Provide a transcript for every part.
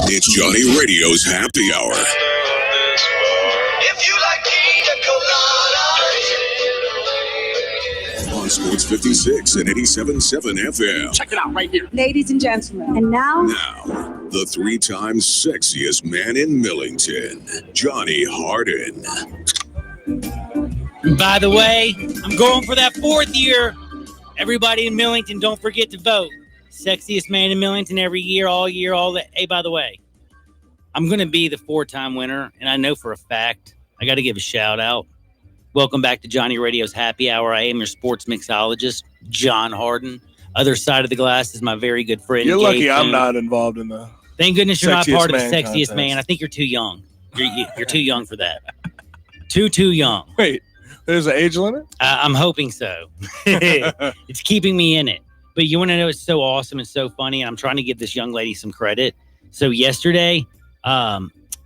It's Johnny Radio's Happy Hour. If you like pina colada. On Sports 56 and 87.7 FM. Check it out right here. Ladies and gentlemen. And now, the 3 times sexiest man in Millington, Johnny Harden. By the way, I'm going for that 4th year. Everybody in Millington, don't forget to vote. Sexiest man in Millington every year, all that. Hey, by the way, I'm going to be the 4-time winner, and I know for a fact, I got to give a shout out. Welcome back to Johnny Radio's Happy Hour. I am your sports mixologist, John Harden. Other side of the glass is my very good friend. You're lucky Gabe I'm Thune. not involved in the. Thank goodness you're not part of the sexiest contest. man. I think you're too young. You're too young for that. Too young. Wait, there's an age limit? I'm hoping so. It's keeping me in it. But you want to know it's so awesome and so funny, and I'm trying to give this young lady some credit. So yesterday, by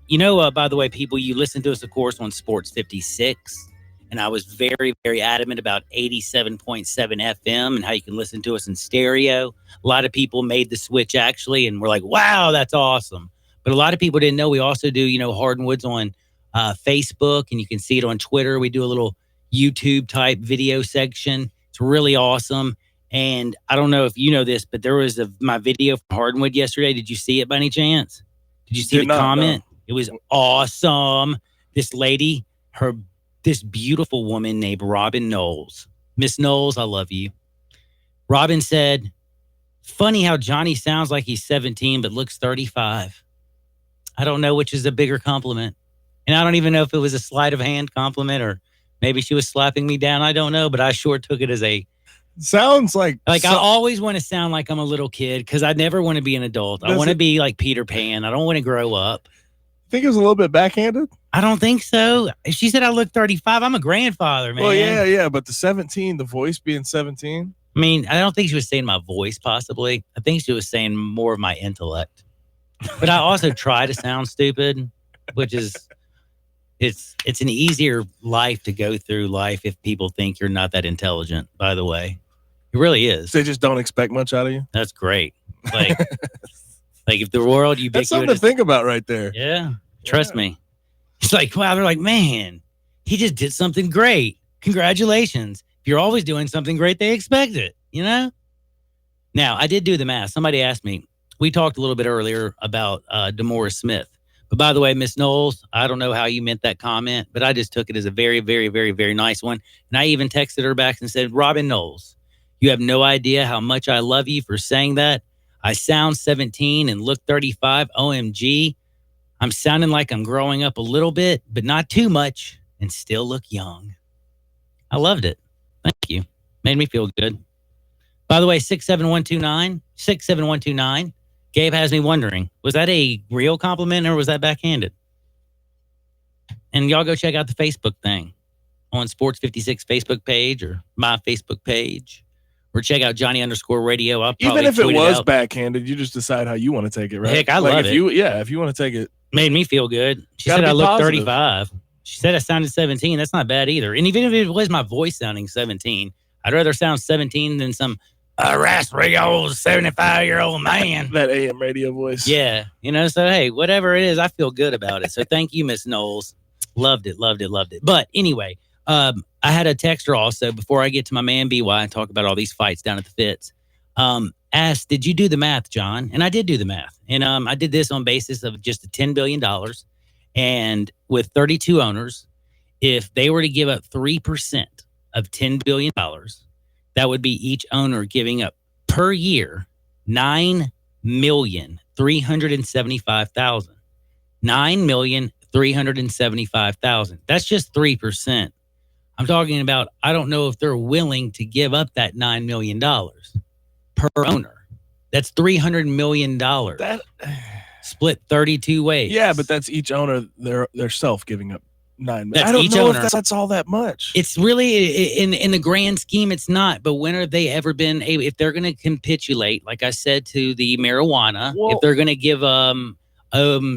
the way, people, you listen to us, of course, on Sports 56, and I was very, very adamant about 87.7 FM and how you can listen to us in stereo. A lot of people made the switch, actually, and we're like, wow, that's awesome. But a lot of people didn't know we also do, Hardwoods on Facebook, and you can see it on Twitter. We do a little YouTube-type video section. It's really awesome. And I don't know if you know this, but there was my video from Hardwood yesterday. Did you see it by any chance? Did you see the comment? No. It was awesome. This lady, this beautiful woman named Robin Knowles. Miss Knowles, I love you. Robin said, funny how Johnny sounds like he's 17 but looks 35. I don't know which is a bigger compliment. And I don't even know if it was a sleight of hand compliment or maybe she was slapping me down. I don't know, but I sure took it as a... Sounds like... I always want to sound like I'm a little kid because I never want to be an adult. I want to be like Peter Pan. I don't want to grow up. Think it was a little bit backhanded? I don't think so. She said I look 35. I'm a grandfather, man. Well, yeah. But the 17, the voice being 17. I mean, I don't think she was saying my voice, possibly. I think she was saying more of my intellect. But I also try to sound stupid, which is, it's an easier life to go through life if people think you're not that intelligent, by the way. It really is. They just don't expect much out of you? That's great. Like if the world ubiquitous. That's something to think about right there. Yeah. Trust me. It's like, wow, they're like, man, he just did something great. Congratulations. If you're always doing something great, they expect it, Now, I did do the math. Somebody asked me, we talked a little bit earlier about DeMaurice Smith. But by the way, Miss Knowles, I don't know how you meant that comment, but I just took it as a very, very, very, very nice one. And I even texted her back and said, Robin Knowles, you have no idea how much I love you for saying that. I sound 17 and look 35. OMG. I'm sounding like I'm growing up a little bit, but not too much, and still look young. I loved it. Thank you. Made me feel good. By the way, 67129. Gabe has me wondering, was that a real compliment or was that backhanded? And y'all go check out the Facebook thing on Sports 56 Facebook page or my Facebook page. Or check out Johnny_radio. Even if it was backhanded, you just decide how you want to take it, right? Heck, I love it. If you want to take it. Made me feel good. She said I look 35. She said I sounded 17. That's not bad either. And even if it was my voice sounding 17, I'd rather sound 17 than some raspy old 75-year-old man. That AM radio voice. Yeah. So hey, whatever it is, I feel good about it. So thank you, Miss Knowles. Loved it. But anyway, I had a texter also before I get to my man BY and talk about all these fights down at the Fitz. Asked, did you do the math, John? And I did do the math. And I did this on basis of just $10 billion. And with 32 owners, if they were to give up 3% of $10 billion, that would be each owner giving up per year $9,375,000. $9,375,000. That's just 3%. I'm talking about, I don't know if they're willing to give up that $9 million per owner. That's $300 million. That split 32 ways. Yeah, but that's each owner their self giving up $9 million. That's I don't each know owner. if that's all that much. It's really in the grand scheme, it's not. But when have they ever been able? If they're going to capitulate, like I said, to the marijuana, if they're going to give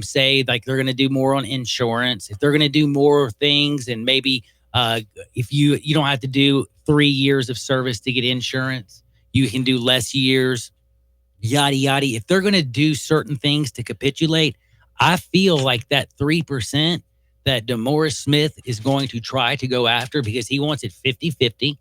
say like they're going to do more on insurance, if they're going to do more things, and maybe if you don't have to do 3 years of service to get insurance, you can do less years. yada, yada. If they're going to do certain things to capitulate, I feel like that 3% that DeMaurice Smith is going to try to go after because he wants it 50-50.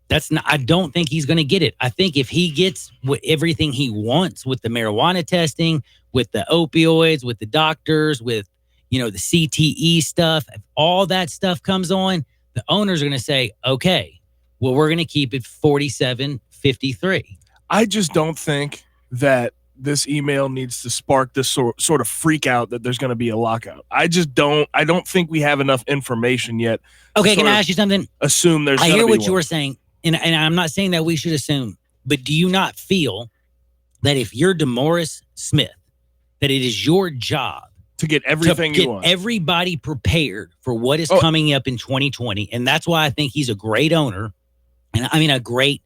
That's not, I don't think he's going to get it. I think if he gets everything he wants with the marijuana testing, with the opioids, with the doctors, with, the CTE stuff, if all that stuff comes on, the owners are going to say, okay, well, we're going to keep it 47-53. I just don't think that this email needs to spark this sort of freak out that there's going to be a lockout. I don't think we have enough information yet. Okay, can I ask you something? Assume there's I hear what one. you were saying, and I'm not saying that we should assume, but do you not feel that if you're DeMaurice Smith, that it is your job to get everything you want, everybody prepared for what is coming up in 2020? And that's why I think he's a great owner, and I mean a great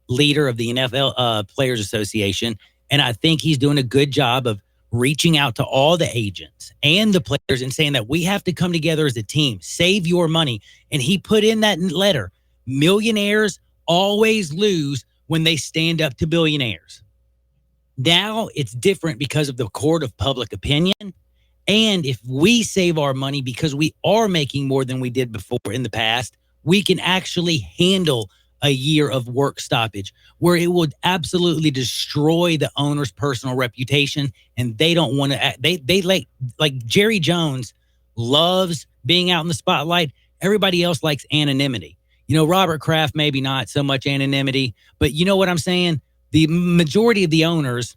leader of the NFL Players Association. And I think he's doing a good job of reaching out to all the agents and the players and saying that we have to come together as a team, save your money. And he put in that letter, millionaires always lose when they stand up to billionaires. Now it's different because of the court of public opinion. And if we save our money because we are making more than we did before in the past, we can actually handle a year of work stoppage where it would absolutely destroy the owner's personal reputation. And they don't want to, they like Jerry Jones loves being out in the spotlight. Everybody else likes anonymity. Robert Kraft, maybe not so much anonymity, but you know what I'm saying? The majority of the owners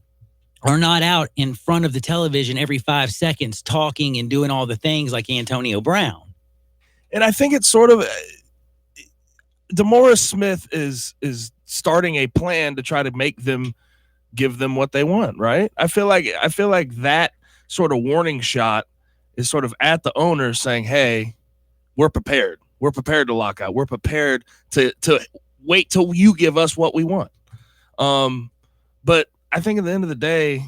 are not out in front of the television every 5 seconds talking and doing all the things like Antonio Brown. And I think it's sort of, DeMaurice Smith is starting a plan to try to give them what they want, right? I feel like that sort of warning shot is sort of at the owners saying, "Hey, we're prepared. We're prepared to lock out. We're prepared to wait till you give us what we want." But I think at the end of the day,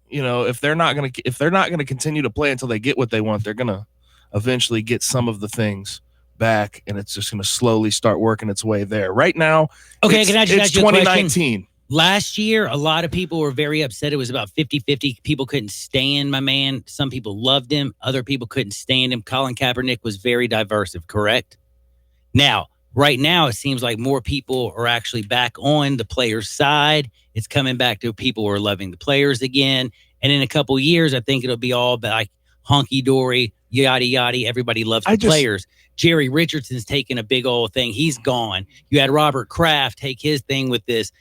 if they're not gonna continue to play until they get what they want, they're gonna eventually get some of the things back, and it's just going to slowly start working its way there. Right now, okay, can I just ask you a 2019. Last year, a lot of people were very upset. It was about 50-50. People couldn't stand my man. Some people loved him. Other people couldn't stand him. Colin Kaepernick was very diverse, correct? Now, right now, it seems like more people are actually back on the players' side. It's coming back to people who are loving the players again. And in a couple of years, I think it'll be all like honky-dory, yada, yada. Everybody loves the players. Jerry Richardson's taking a big old thing. He's gone. You had Robert Kraft take his thing with this.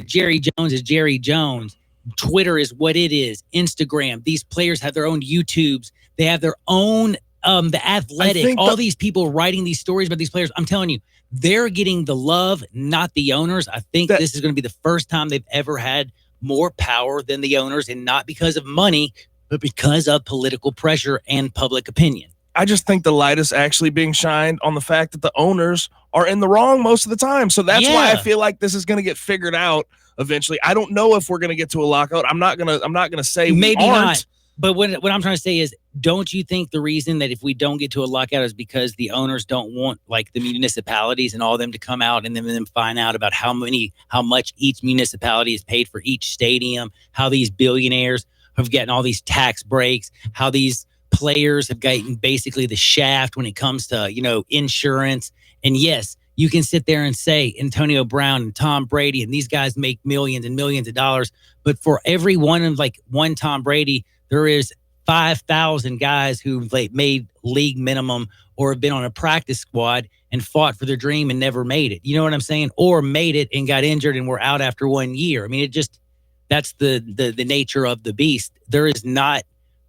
Jerry Jones is Jerry Jones. Twitter is what it is. Instagram. These players have their own YouTubes. They have their own, The Athletic. All these people writing these stories about these players. I'm telling you, they're getting the love, not the owners. I think this is going to be the first time they've ever had more power than the owners, and not because of money, but because of political pressure and public opinion. I just think the light is actually being shined on the fact that the owners are in the wrong most of the time. So that's why I feel like this is going to get figured out eventually. I don't know if we're going to get to a lockout. I'm not going to say maybe we aren't. Not. But what I'm trying to say is, don't you think the reason that if we don't get to a lockout is because the owners don't want like the municipalities and all them to come out and then find out about how much each municipality is paid for each stadium, how these billionaires have gotten all these tax breaks, how these players have gotten basically the shaft when it comes to, insurance. And yes, you can sit there and say Antonio Brown and Tom Brady and these guys make millions and millions of dollars. But for every one of one Tom Brady, there is 5,000 guys who made league minimum or have been on a practice squad and fought for their dream and never made it. You know what I'm saying? Or made it and got injured and were out after 1 year. I mean, that's the nature of the beast. There is not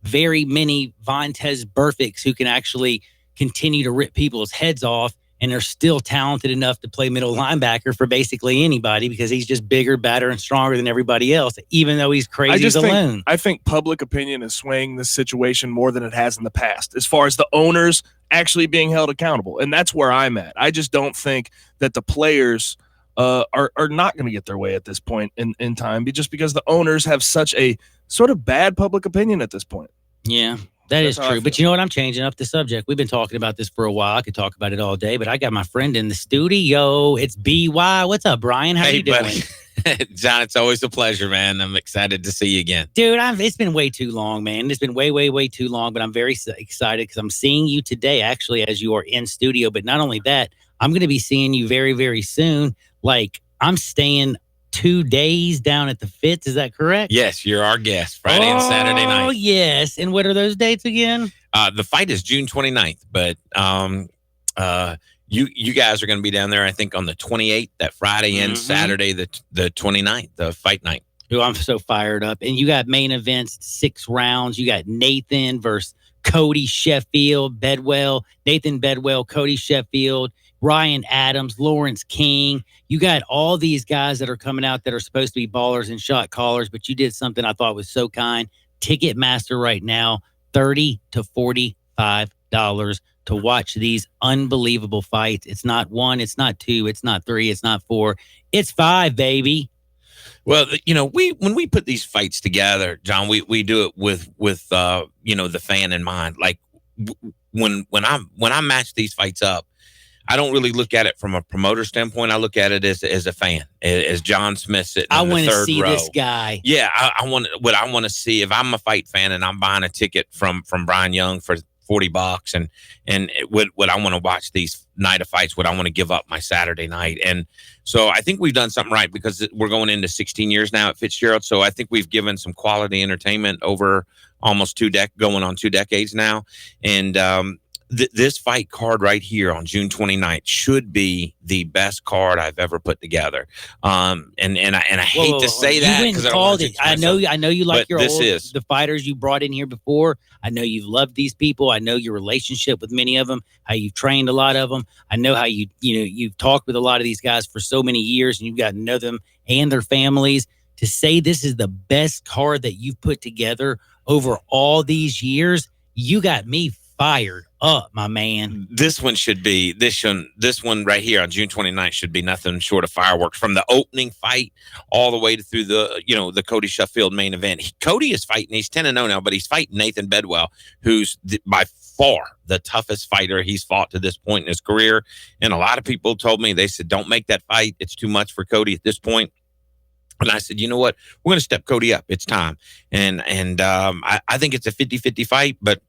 very many Vontaze Burficts who can actually continue to rip people's heads off and are still talented enough to play middle linebacker for basically anybody because he's just bigger, badder, and stronger than everybody else, even though he's crazy as a loon. I think public opinion is swaying this situation more than it has in the past as far as the owners actually being held accountable. And that's where I'm at. I just don't think that the players are not going to get their way at this point in time, just because the owners have such a sort of bad public opinion at this point. Yeah. That is That's how I true. But feel. you know what? I'm changing up the subject. We've been talking about this for a while. I could talk about it all day, but I got my friend in the studio. It's BY. What's up, Brian? How Hey, you doing? buddy. John, it's always a pleasure, man. I'm excited to see you again. Dude, it's been way too long, man. It's been way, way, way too long, but I'm very excited because I'm seeing you today, actually, as you are in studio. But not only that, I'm going to be seeing you very, very soon. Like, I'm staying 2 days down at the Fitz. Is that correct? Yes, you're our guest Friday and Saturday Oh, night. yes. And what are those dates again? The fight is June 29th, but you guys are going to be down there, I think, on the 28th, that Friday and Mhm. Saturday, the 29th, the fight night. Ooh, I'm so fired up. And you got main events, 6 rounds. You got Nathan versus Cody Sheffield, Bedwell, Nathan Bedwell, Cody Sheffield, Ryan Adams, Lawrence King. You got all these guys that are coming out that are supposed to be ballers and shot callers, but you did something I thought was so kind. Ticketmaster right now, $30 to $45 to watch these unbelievable fights. It's not 1, it's not 2, it's not 3, it's not 4, it's 5, baby. Well, when we put these fights together, John, we do it with the fan in mind. Like when I match these fights up, I don't really look at it from a promoter standpoint. I look at it as a fan, as John Smith sitting in the want to third see row. this guy. Yeah, I want to see if I'm a fight fan and I'm buying a ticket from Brian Young for $40 and would I want to watch these night of fights? Would I want to give up my Saturday night? And so I think we've done something right because we're going into 16 years now at Fitzgerald. So I think we've given some quality entertainment over almost going on 2 decades now. And this fight card right here on June 29th should be the best card I've ever put together. And I hate to say that because I know you like but your this old, is. the fighters you brought in here before. I know you've loved these people. I know your relationship with many of them, how you've trained a lot of them. I know how you've talked with a lot of these guys for so many years and you've gotten to know them and their families. To say this is the best card that you've put together over all these years, you got me fired up, my man. This one right here on June 29th should be nothing short of fireworks from the opening fight all the way through the Cody Sheffield main event. Cody is fighting. He's 10-0 now, but he's fighting Nathan Bedwell, who's by far the toughest fighter he's fought to this point in his career. And a lot of people told me, they said, don't make that fight. It's too much for Cody at this point. And I said, you know what? We're going to step Cody up. It's time. And I think it's a 50-50 fight, but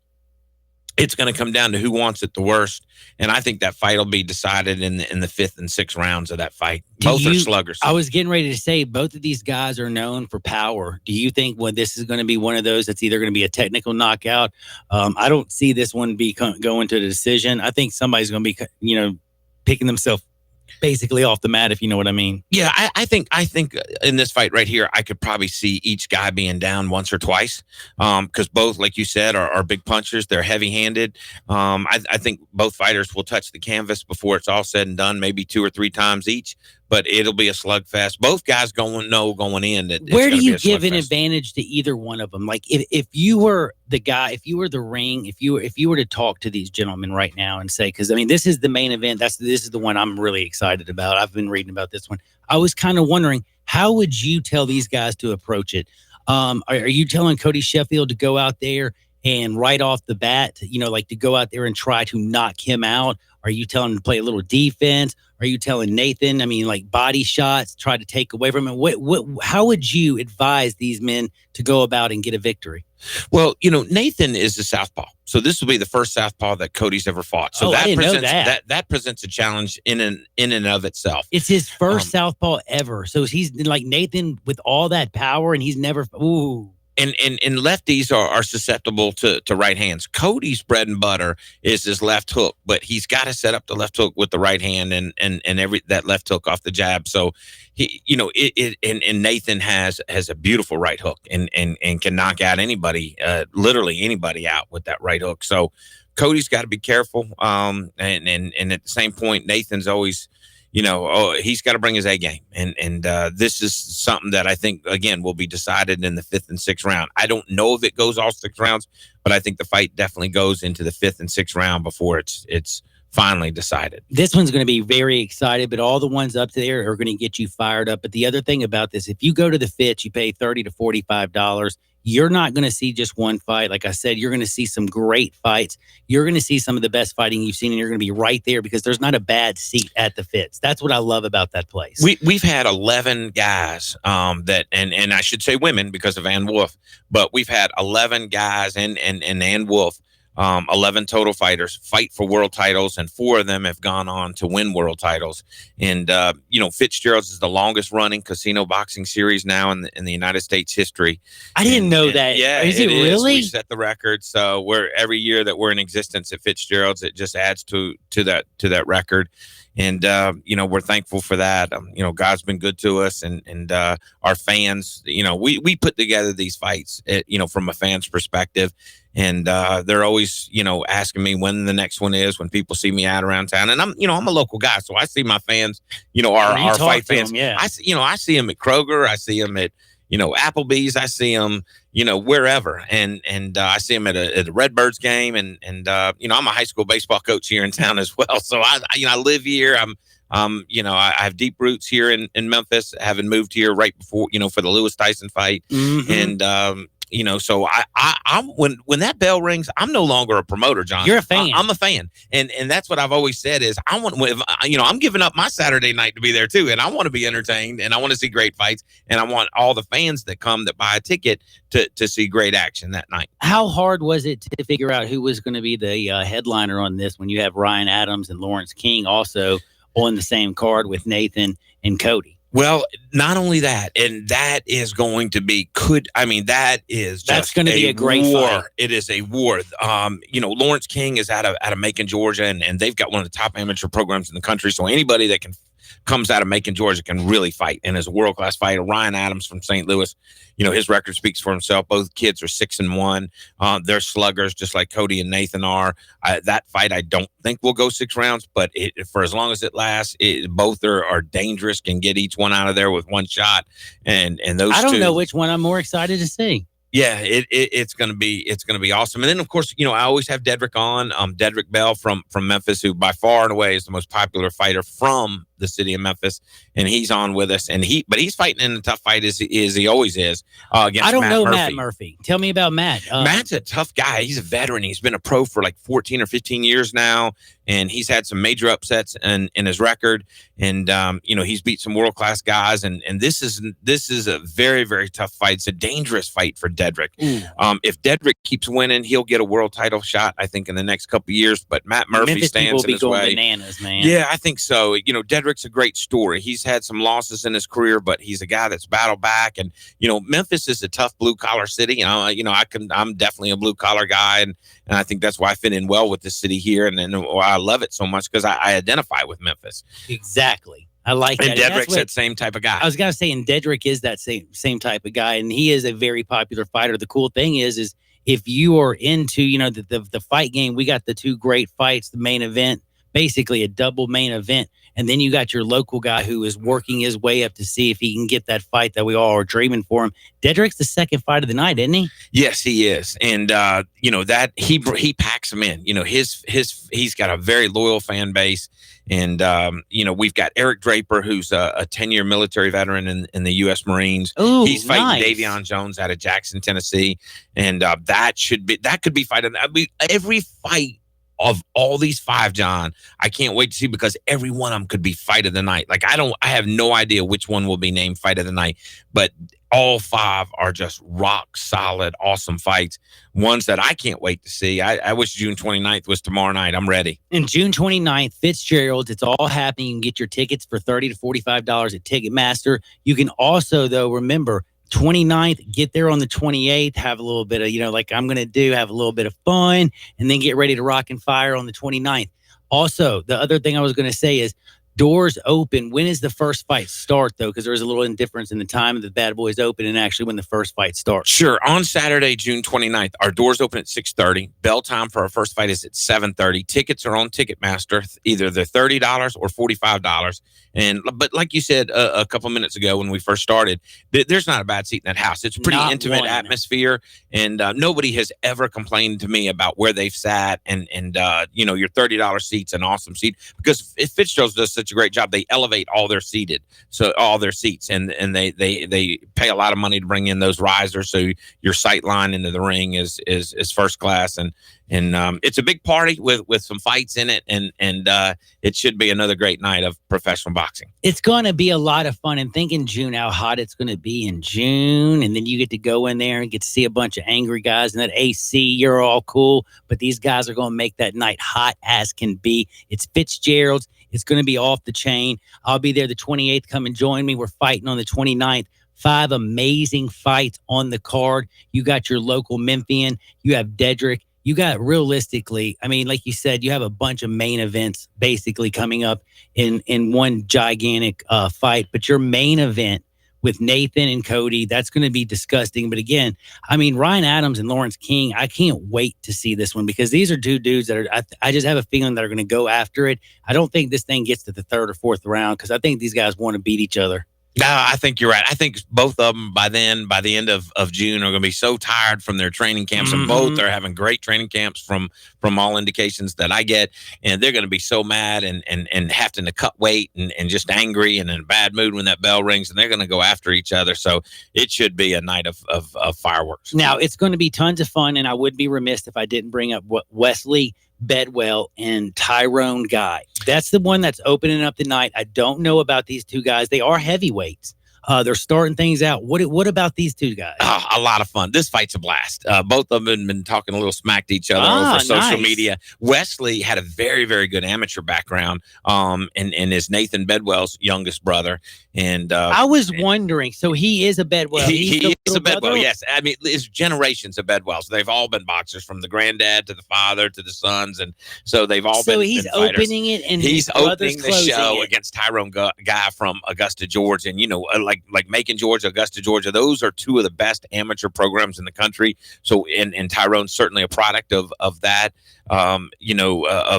it's going to come down to who wants it the worst. And I think that fight will be decided in the 5th and 6th rounds of that fight. Both are sluggers. I was getting ready to say, both of these guys are known for power. Do you think this is going to be one of those that's either going to be a technical knockout? I don't see this one going to the decision. I think somebody's going to be, picking themselves basically off the mat, if you know what I mean. Yeah, I think in this fight right here, I could probably see each guy being down once or twice because both, like you said, are big punchers. They're heavy-handed. I think both fighters will touch the canvas before it's all said and done, maybe 2 or 3 times each, but it'll be a slugfest. Both guys going in. Where do you give an advantage to either one of them? Like if you were the guy, if you were the ring, if you were to talk to these gentlemen right now and say, because I mean, this is the main event. This is the one I'm really excited about. I've been reading about this one. I was kind of wondering, how would you tell these guys to approach it? Are you telling Cody Sheffield to go out there and right off the bat, to go out there and try to knock him out? Are you telling him to play a little defense? Are you telling Nathan, body shots, try to take away from him? How would you advise these men to go about and get a victory? Well, Nathan is a southpaw. So this will be the first southpaw that Cody's ever fought. So that presents a challenge in and of itself. It's his first southpaw ever. So he's like Nathan with all that power and he's never And lefties are susceptible to right hands. Cody's bread and butter is his left hook, but he's got to set up the left hook with the right hand and that left hook off the jab. So he, and Nathan has a beautiful right hook and can knock out anybody, literally anybody out with that right hook. So Cody's got to be careful. And at the same point, Nathan's always, he's got to bring his A game. And this is something that I think, again, will be decided in the 5th and 6th round. I don't know if it goes all 6 rounds, but I think the fight definitely goes into the 5th and 6th round before it's finally decided. This one's going to be very excited, but all the ones up there are going to get you fired up. But the other thing about this, if you go to the Fitz, you pay $30 to $45. You're not going to see just one fight. Like I said, you're going to see some great fights. You're going to see some of the best fighting you've seen, and you're going to be right there because there's not a bad seat at the Fitz. That's what I love about that place. We've had 11 guys that, and I should say women because of Ann Wolf, but we've had 11 guys and Ann Wolf, 11 total fighters fight for world titles, and 4 of them have gone on to win world titles. And Fitzgerald's is the longest running casino boxing series now in the United States history. I didn't know that. Yeah, is it really? We set the record. So we're every year that we're in existence at Fitzgerald's, it just adds to that record. And we're thankful for that. God's been good to us, and our fans. We put together these fights, from a fan's perspective, and they're always, asking me when the next one is. When people see me out around town, and I'm a local guy, so I see my fans. Our fight fans. Yeah. I see them at Kroger. I see them at Applebee's. I see them, wherever, and I see them at a Redbirds game, and I'm a high school baseball coach here in town as well. So I live here. I have deep roots here in Memphis, having moved here right before, for the Lewis Tyson fight, Mm-hmm. and so I'm when that bell rings, I'm no longer a promoter, John. You're a fan. I'm a fan, and that's what I've always said is I'm giving up my Saturday night to be there too, and I want to be entertained, and I want to see great fights, and I want all the fans that buy a ticket to see great action that night. How hard was it to figure out who was going to be the headliner on this when you have Ryan Adams and Lawrence King also on the same card with Nathan and Cody? Well, not only that, and that is going to be that's going to be a great war. fight. It is a war. Lawrence King is out of Macon, Georgia, and they've got one of the top amateur programs in the country. So anybody that comes out of Macon, Georgia can really fight, and is a world-class fighter. Ryan Adams from St. Louis, his record speaks for himself. Both kids are 6-1. They're sluggers, just like Cody and Nathan are. That fight, I don't think will go 6 rounds, but for as long as it lasts, both are dangerous. Can get each one out of there with one shot, and those. I don't know which one I'm more excited to see. Yeah, it's gonna be awesome. And then of course, I always have Dedrick on, Dedrick Bell from Memphis, who by far and away is the most popular fighter from the city of Memphis, and he's on with us. And he's fighting in a tough fight as he always is against. I don't know Murphy. Matt Murphy. Tell me about Matt. Matt's a tough guy. He's a veteran. He's been a pro for like 14 or 15 years now, and he's had some major upsets in his record. And he's beat some world class guys. And this is a very, very tough fight. It's a dangerous fight for Dedrick. If Dedrick keeps winning, he'll get a world title shot, I think, in the next couple of years. But Matt Murphy Memphis stands will in be his going way. Bananas, man. Yeah, I think so. Dedrick's a great story. He's had some losses in his career, but he's a guy that's battled back. And Memphis is a tough blue collar city. I'm definitely a blue collar guy, and I think that's why I fit in well with the city here, and why I love it so much, because I identify with Memphis. Exactly. I like that. And Dedrick's that same type of guy. I was gonna say, and Dedrick is that same type of guy, and he is a very popular fighter. The cool thing is if you are into the fight game, we got the 2 great fights, the main event, basically a double main event. And then you got your local guy who is working his way up to see if he can get that fight that we all are dreaming for him. Dedrick's the second fight of the night, isn't he? Yes, he is. And, that he packs them in. He's got a very loyal fan base. And, we've got Eric Draper, who's a 10-year military veteran in the U.S. Marines. Ooh, he's fighting nice. Davion Jones out of Jackson, Tennessee. And that could be fighting. Every fight of all these 5, John, I can't wait to see, because every one of them could be fight of the night. Like I have no idea which one will be named fight of the night, but all 5 are just rock solid, awesome fights. Ones that I can't wait to see. I wish June 29th was tomorrow night. I'm ready. And June 29th, Fitzgerald's, it's all happening. You can get your tickets for $30 to $45 at Ticketmaster. You can also, though, remember, 29th, get there on the 28th, have a little bit of, like I'm going to do, have a little bit of fun, and then get ready to rock and fire on the 29th. Also, the other thing I was going to say is Doors open. When is the first fight start, though? Because there's a little indifference in the time of the Bad Boys open and actually when the first fight starts. Sure. On Saturday, June 29th, our doors open at 6:30. Bell time for our first fight is at 7:30. Tickets are on Ticketmaster. Either they're $30 or $45. But like you said a couple minutes ago when we first started, there's not a bad seat in that house. It's a pretty intimate atmosphere, and nobody has ever complained to me about where they've sat. And your $30 seat's an awesome seat because if Fitzgerald's does such a great job, they elevate all their seats, and they pay a lot of money to bring in those risers, so your sight line into the ring is first class, and it's a big party with some fights in it, and it should be another great night of professional boxing. It's going to be a lot of fun, and think in June how hot it's going to be in June, and then you get to go in there and get to see a bunch of angry guys in that AC. You're all cool, but these guys are going to make that night hot as can be. It's Fitzgerald's. It's going to be off the chain. I'll be there the 28th. Come and join me. We're fighting on the 29th. 5 amazing fights on the card. You got your local Memphian. You have Dedrick. You got, realistically, I mean, like you said, you have a bunch of main events basically coming up in one gigantic fight. But your main event with Nathan and Cody, that's going to be disgusting. But again, I mean, Ryan Adams and Lawrence King, I can't wait to see this one because these are two dudes that are, I just have a feeling that are going to go after it. I don't think this thing gets to the 3rd or 4th round because I think these guys want to beat each other. No, I think you're right. I think both of them by the end of June are going to be so tired from their training camps, and both are having great training camps from all indications that I get, and they're going to be so mad and having to cut weight and just angry and in a bad mood when that bell rings, and they're going to go after each other. So it should be a night of fireworks. Now, it's going to be tons of fun, and I would be remiss if I didn't bring up Wesley Bedwell and Tyrone Guy. That's the one that's opening up the night. I don't know about these two guys. They are heavyweights. They're starting things out. What about these two guys? A lot of fun. This fight's a blast. Both of them have been talking a little smack to each other over social media. Wesley had a very, very good amateur background, and is Nathan Bedwell's youngest brother. And I was wondering, so he is a Bedwell. He is a Bedwell, yes. I mean, it's generations of Bedwells. They've all been boxers, from the granddad to the father to the sons, and so they've all been. So he's opening it, and he's opening the show against Tyrone Guy from Augusta, Georgia, and like Macon, Georgia, Augusta, Georgia. Those are two of the best amateur programs in the country. So, and Tyrone's certainly a product of that. Of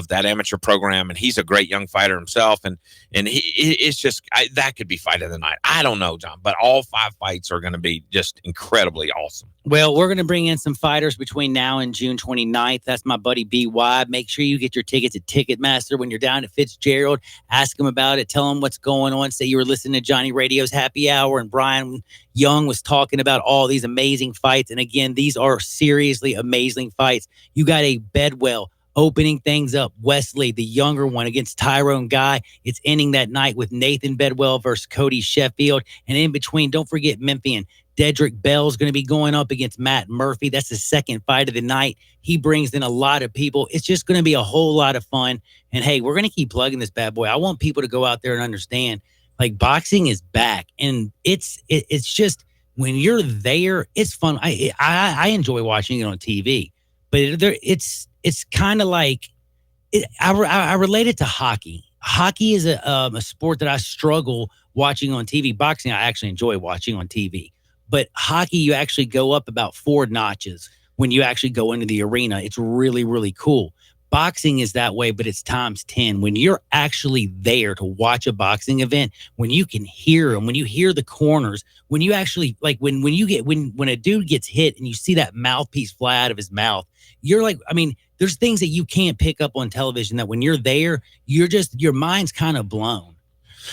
that amateur program, and he's a great young fighter himself, and it's just that could be fight of the night. I don't know, John, but all 5 fights are going to be just incredibly awesome. Well, we're going to bring in some fighters between now and June 29th. That's my buddy BY. Make sure you get your tickets at Ticketmaster when you're down at Fitzgerald. Ask them about it. Tell them what's going on. Say you were listening to Johnny Radio's Happy Hour, and Brian Young was talking about all these amazing fights. And again, these are seriously amazing fights. You got a Bedwell opening things up. Wesley, the younger one, against Tyrone Guy. It's ending that night with Nathan Bedwell versus Cody Sheffield. And in between, don't forget Memphian. Dedrick Bell's going to be going up against Matt Murphy. That's the second fight of the night. He brings in a lot of people. It's just going to be a whole lot of fun. And hey, we're going to keep plugging this bad boy. I want people to go out there and understand, like, boxing is back. And it's just, when you're there, it's fun. I enjoy watching it on TV, but it's kind of like, I relate it to hockey. Hockey is a sport that I struggle watching on TV. Boxing, I actually enjoy watching on TV. But hockey, you actually go up about 4 notches when you actually go into the arena. It's really, really cool. Boxing is that way, but it's times 10. When you're actually there to watch a boxing event, when you can hear them, when you hear the corners, when you actually, like, when a dude gets hit and you see that mouthpiece fly out of his mouth, you're like, I mean, there's things that you can't pick up on television that when you're there, your mind's kind of blown.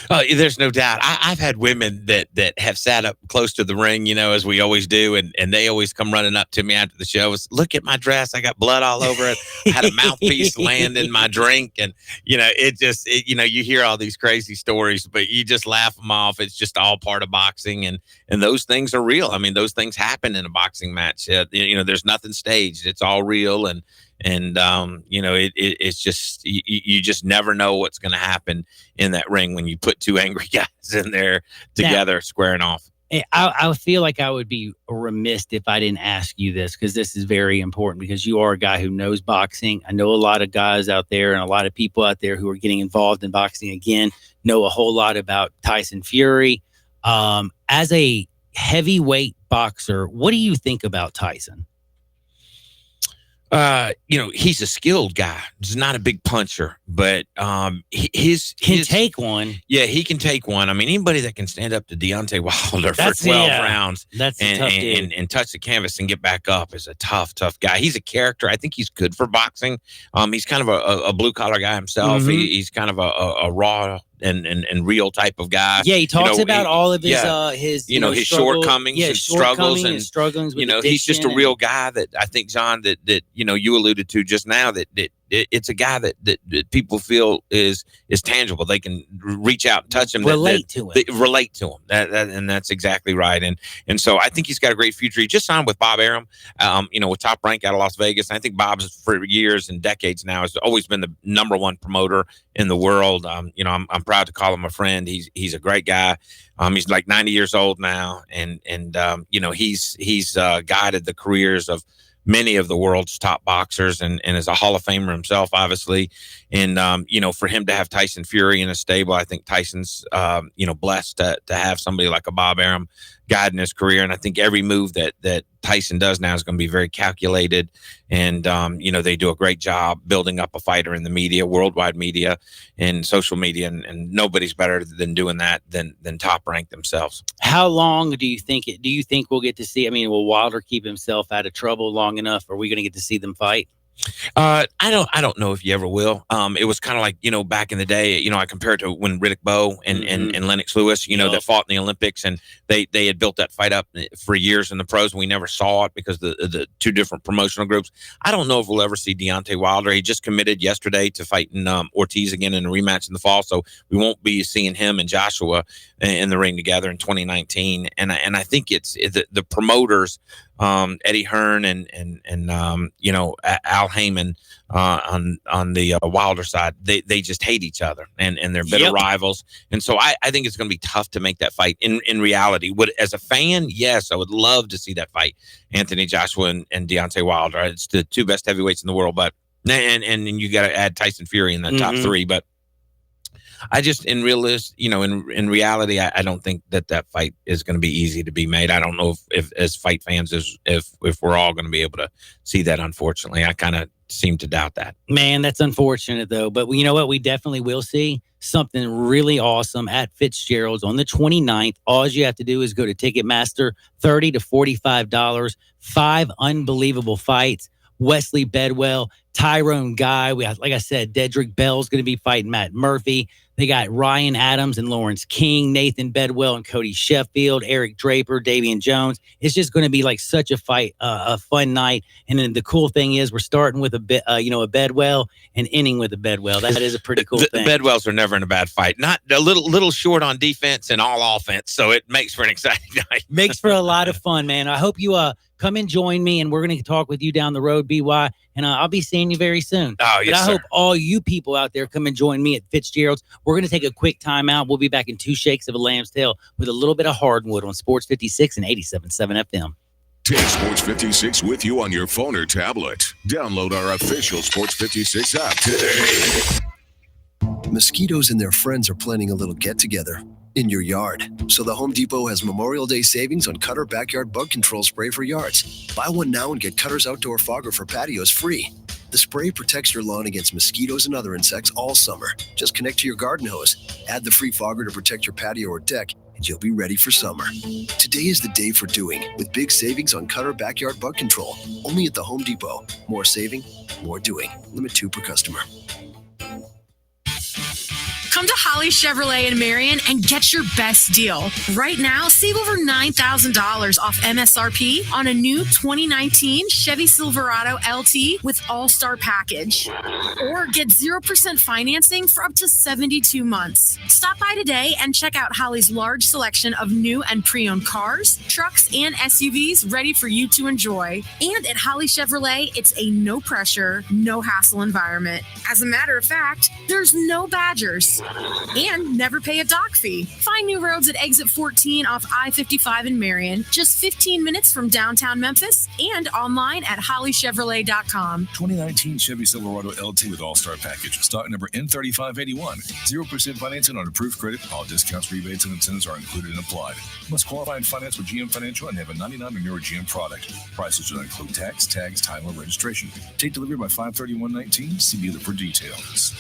Oh, there's no doubt. I've had women that have sat up close to the ring, as we always do, and they always come running up to me after the show. Look at my dress. I got blood all over it. I had a mouthpiece land in my drink. And, you hear all these crazy stories, but you just laugh them off. It's just all part of boxing. And those things are real. I mean, those things happen in a boxing match. There's nothing staged. It's all real. And it's just, you just never know what's going to happen in that ring when you put 2 angry guys in there together, squaring off. I feel like I would be remiss if I didn't ask you this, because this is very important, because you are a guy who knows boxing. I know a lot of guys out there and a lot of people out there who are getting involved in boxing again know a whole lot about Tyson Fury. As a heavyweight boxer, what do you think about Tyson? He's a skilled guy. He's not a big puncher, but his take one. Yeah, he can take one. I mean, anybody that can stand up to Deontay Wilder for 12 rounds and touch the canvas and get back up is a tough guy. He's a character. I think he's good for boxing. He's kind of a blue collar guy himself. Mm-hmm. He's kind of a raw and real type of guy. Yeah, he talks about all of his his shortcomings and struggles and struggles with addiction. He's just a real guy that I think, John, that you alluded to just now, that it's a guy that people feel is tangible. They can reach out and touch him, relate to him. And that's exactly right. And so I think he's got a great future. He just signed with Bob Arum, with Top Rank out of Las Vegas. And I think Bob's for years and decades now has always been the number one promoter in the world. I'm proud to call him a friend. He's a great guy. He's like 90 years old now, and he's guided the careers of many of the world's top boxers and is a Hall of Famer himself, obviously. And, for him to have Tyson Fury in a stable, I think Tyson's, blessed to have somebody like a Bob Arum guiding his career. And I think every move that Tyson does now is going to be very calculated. And, they do a great job building up a fighter in the media, worldwide media and social media. And nobody's better than doing that than Top Rank themselves. How long do you think we'll get to see? I mean, will Wilder keep himself out of trouble long enough? Are we going to get to see them fight? I don't know if you ever will. It was kind of like, back in the day, I compared to when Riddick Bowe and Lennox Lewis, that fought in the Olympics, and they had built that fight up for years in the pros, and we never saw it because the two different promotional groups. I don't know if we'll ever see Deontay Wilder. He just committed yesterday to fighting Ortiz again in a rematch in the fall, so we won't be seeing him and Joshua in the ring together in 2019. And I think it's the promoters, Eddie Hearn and Al Heyman on the Wilder side, they just hate each other and they're bitter rivals. And so I think it's going to be tough to make that fight. In reality, as a fan, yes, I would love to see that fight, Anthony Joshua and Deontay Wilder. It's the two best heavyweights in the world, but and you got to add Tyson Fury in the top three. But I just, in reality, I don't think that fight is going to be easy to be made. I don't know if as fight fans, if we're all going to be able to see that. Unfortunately, I kind of seem to doubt that. Man, that's unfortunate though. But you know what? We definitely will see something really awesome at Fitzgerald's on the 29th. All you have to do is go to Ticketmaster, $30 to $45, 5 unbelievable fights. Wesley Bedwell, Tyrone Guy. We have, like I said, Dedrick Bell's going to be fighting Matt Murphy. They got Ryan Adams and Lawrence King, Nathan Bedwell and Cody Sheffield, Eric Draper, Davian Jones. It's just going to be like such a fight, a fun night. And then the cool thing is we're starting with a Bedwell and ending with a Bedwell. That is a pretty cool thing. Bedwells are never in a bad fight. Not a little short on defense and all offense, so it makes for an exciting night. Makes for a lot of fun, man. I hope you come and join me, and we're going to talk with you down the road, BY, and I'll be seeing you very soon. Oh, yes, but I hope all you people out there come and join me at Fitzgerald's. We're going to take a quick time out. We'll be back in 2 shakes of a lamb's tail with a little bit of hardwood on Sports 56 and 87.7 FM. Take Sports 56 with you on your phone or tablet. Download our official Sports 56 app today. Mosquitoes and their friends are planning a little get-together in your yard. So the Home Depot has Memorial Day savings on Cutter Backyard Bug Control Spray for yards. Buy one now and get Cutter's Outdoor Fogger for patios free. The spray protects your lawn against mosquitoes and other insects all summer. Just connect to your garden hose, add the free fogger to protect your patio or deck, and you'll be ready for summer. Today is the day for doing, with big savings on Cutter Backyard Bug Control. Only at the Home Depot. More saving, more doing. Limit 2 per customer. Come to Holly Chevrolet in Marion and get your best deal. Right now, save over $9,000 off MSRP on a new 2019 Chevy Silverado LT with All-Star Package. Or get 0% financing for up to 72 months. Stop by today and check out Holly's large selection of new and pre-owned cars, trucks, and SUVs ready for you to enjoy. And at Holly Chevrolet, it's a no-pressure, no-hassle environment. As a matter of fact, there's no Badgers. And never pay a dock fee. Find new roads at exit 14 off I-55 in Marion, just 15 minutes from downtown Memphis, and online at hollychevrolet.com. 2019 Chevy Silverado LT with All-Star Package. Stock number N3581. 0% financing on approved credit. All discounts, rebates, and incentives are included and applied. Must qualify and finance with GM Financial and have a 99 or newer GM product. Prices do not include tax, tags, title, and registration. Take delivery by 5/31/19. See dealer for details.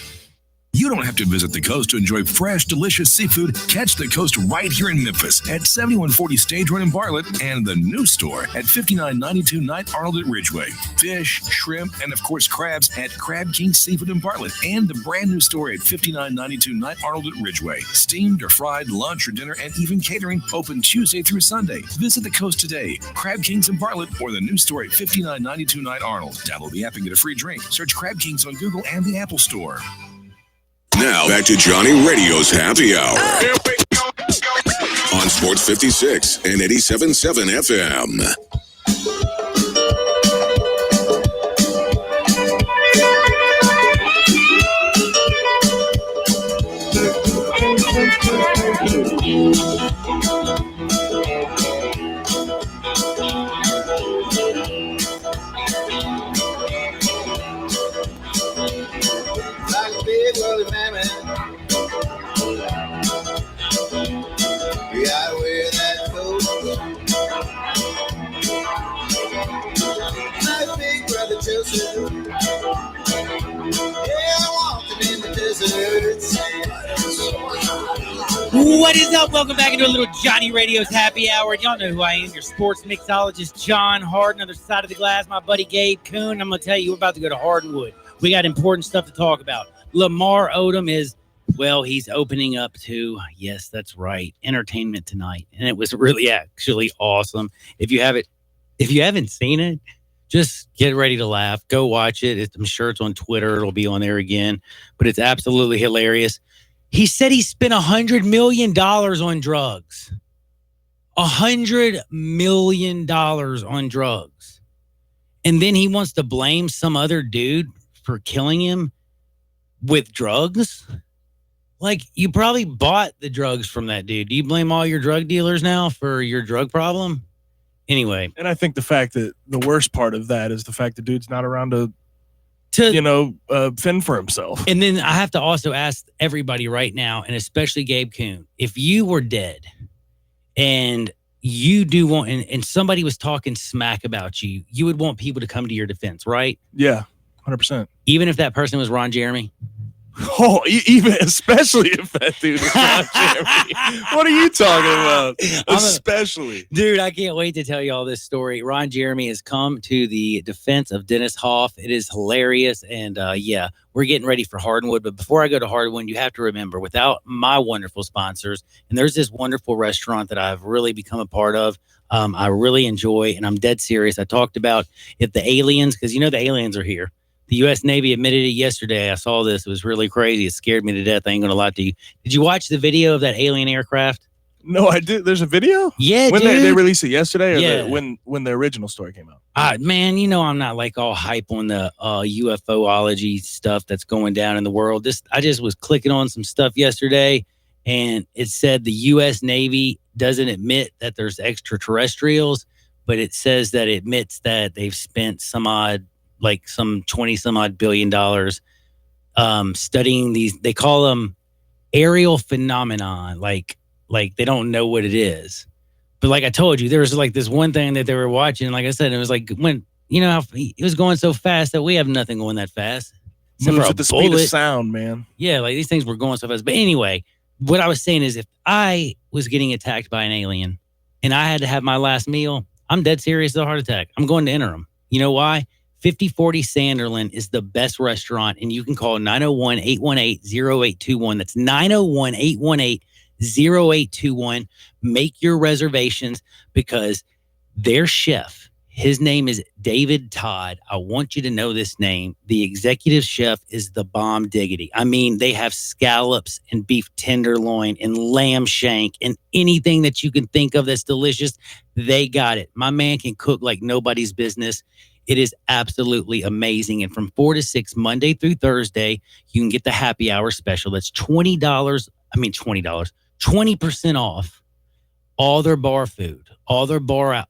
You don't have to visit the coast to enjoy fresh, delicious seafood. Catch the coast right here in Memphis at 7140 Stage Road in Bartlett and the new store at 5992 Knight Arnold at Ridgeway. Fish, shrimp, and of course crabs at Crab King Seafood in Bartlett and the brand new store at 5992 Knight Arnold at Ridgeway. Steamed or fried, lunch or dinner, and even catering open Tuesday through Sunday. Visit the coast today. Crab Kings in Bartlett or the new store at 5992 Knight Arnold. Download the app and get a free drink. Search Crab Kings on Google and the Apple Store. Now back to Johnny Radio's Happy Hour on Sports 56 and 87.7 FM. What is up? Welcome back into a little Johnny Radio's Happy Hour. Y'all know who I am, your sports mixologist, John Harden. Other side of the glass, my buddy Gabe Kuhn. I'm going to tell you, we're about to go to Hardwood. We got important stuff to talk about. Lamar Odom is, well, he's opening up to, yes, that's right, Entertainment Tonight. And it was really actually awesome. If you haven't seen it, just get ready to laugh. Go watch it. I'm sure it's on Twitter. It'll be on there again. But it's absolutely hilarious. He said he spent $100 million on drugs. $100 million on drugs. And then he wants to blame some other dude for killing him with drugs? Like, you probably bought the drugs from that dude. Do you blame all your drug dealers now for your drug problem? Anyway. And I think the fact that the worst part of that is the fact the dude's not around to fend for himself. And then I have to also ask everybody right now, and especially Gabe Kuhn, if you were dead and you do want, and somebody was talking smack about you, you would want people to come to your defense, right? Yeah, 100%. Even if that person was Ron Jeremy? Oh, even especially if that dude is Ron Jeremy. What are you talking about? Especially. Dude, I can't wait to tell you all this story. Ron Jeremy has come to the defense of Dennis Hoff. It is hilarious. And we're getting ready for Hardwood. But before I go to Hardwood, you have to remember, without my wonderful sponsors, and there's this wonderful restaurant that I've really become a part of. I really enjoy, and I'm dead serious. I talked about if the aliens, because the aliens are here. The U.S. Navy admitted it yesterday. I saw this. It was really crazy. It scared me to death. I ain't going to lie to you. Did you watch the video of that alien aircraft? No, I did. There's a video? Yeah, when dude. They released it yesterday or when the original story came out? Man, I'm not like all hype on the UFOlogy stuff that's going down in the world. I just was clicking on some stuff yesterday, and it said the U.S. Navy doesn't admit that there's extraterrestrials, but it says that it admits that they've spent some 20 some odd billion dollars studying these. They call them aerial phenomenon. Like they don't know what it is. But like I told you, there was like this one thing that they were watching. Like I said, it was like when, it was going so fast that we have nothing going that fast. Moves at the speed of sound, man. Yeah, like these things were going so fast. But anyway, what I was saying is if I was getting attacked by an alien and I had to have my last meal, I'm dead serious of a heart attack. I'm going to enter them. You know why? 5040 Sanderland is the best restaurant, and you can call 901-818-0821. That's 901-818-0821. Make your reservations because their chef, his name is David Todd. I want you to know this name. The executive chef is the bomb diggity. I mean, they have scallops and beef tenderloin and lamb shank and anything that you can think of that's delicious. They got it. My man can cook like nobody's business. It is absolutely amazing. And from 4 to 6, Monday through Thursday, you can get the happy hour special. That's $20. $20, 20% off all their bar food, all their bar,